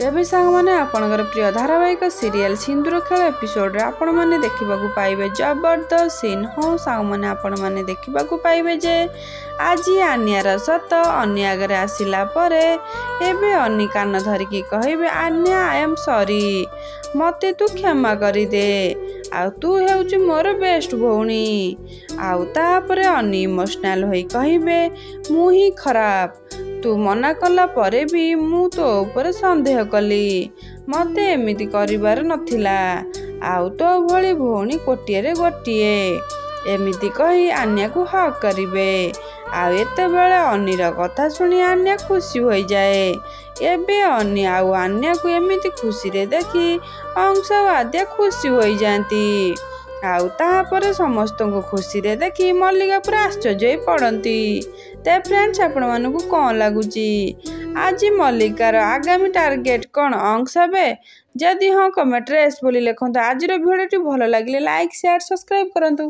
ଏବେ ସାଙ୍ଗମାନେ ଆପଣଙ୍କର ପ୍ରିୟ ଧାରାବାହିକ ସିରିଏଲ ସିନ୍ଦୁର ଖେଳ ଏପିସୋଡରେ ଆପଣମାନେ ଦେଖିବାକୁ ପାଇବେ ଜବରଦସ୍ତ ସିନ୍। ହଁ ସାଙ୍ଗମାନେ ଆପଣମାନେ ଦେଖିବାକୁ ପାଇବେ ଯେ ଆଜି ଆନ୍ୟାର ସତ ଅନ୍ୟ ଆଗରେ ଆସିଲା ପରେ ଏବେ ଅନ୍ୟ କାନ ଧରିକି କହିବେ ଆନ୍ୟା ଆଇ ଏମ୍ ସରି, ମୋତେ ତୁ କ୍ଷମା କରିଦେ, ଆଉ ତୁ ହେଉଛୁ ମୋର ବେଷ୍ଟ ଭଉଣୀ। ଆଉ ତାପରେ ଅନ୍ୟ ଇମୋସନାଲ ହୋଇ କହିବେ ମୁଁ ହିଁ ଖରାପ, ତୁ ମନା କଲା ପରେ ବି ମୁଁ ତୋ ଉପରେ ସନ୍ଦେହ କଲି, ମୋତେ ଏମିତି କରିବାର ନଥିଲା, ଆଉ ତୋ ଭଳି ଭଉଣୀ କୋଟିଏରେ ଗୋଟିଏ। ଏମିତି କହି ଆନ୍ୟାକୁ ହକ୍ କରିବେ। ଆଉ ଏତେବେଳେ ଅନ୍ୟର କଥା ଶୁଣି ଆନ୍ୟା ଖୁସି ହୋଇଯାଏ। ଏବେ ଅନ୍ୟ ଆଉ ଆନ୍ୟାକୁ ଏମିତି ଖୁସିରେ ଦେଖି ଅଂଶ ଆଉ ଆଦ୍ୟା ଖୁସି ହୋଇଯାଆନ୍ତି। ଆଉ ତାପରେ ସମସ୍ତଙ୍କୁ ଖୁସିରେ ଦେଖି ମଲ୍ଲିକା ପୁରା ଆଶ୍ଚର୍ଯ୍ୟ ହୋଇ ପଡ଼ନ୍ତି। ତ ଫ୍ରେଣ୍ଡସ୍ ଆପଣମାନଙ୍କୁ କ'ଣ ଲାଗୁଛି ଆଜି ମଲ୍ଲିକାର ଆଗାମୀ ଟାର୍ଗେଟ କ'ଣ ଅଂଶ ହେବେ? ଯଦି ହଁ କମେଣ୍ଟରେ ଏସ୍ ବୋଲି ଲେଖନ୍ତୁ। ଆଜିର ଭିଡ଼ିଓଟି ଭଲ ଲାଗିଲେ ଲାଇକ୍ ସେୟାର ସବସ୍କ୍ରାଇବ୍ କରନ୍ତୁ।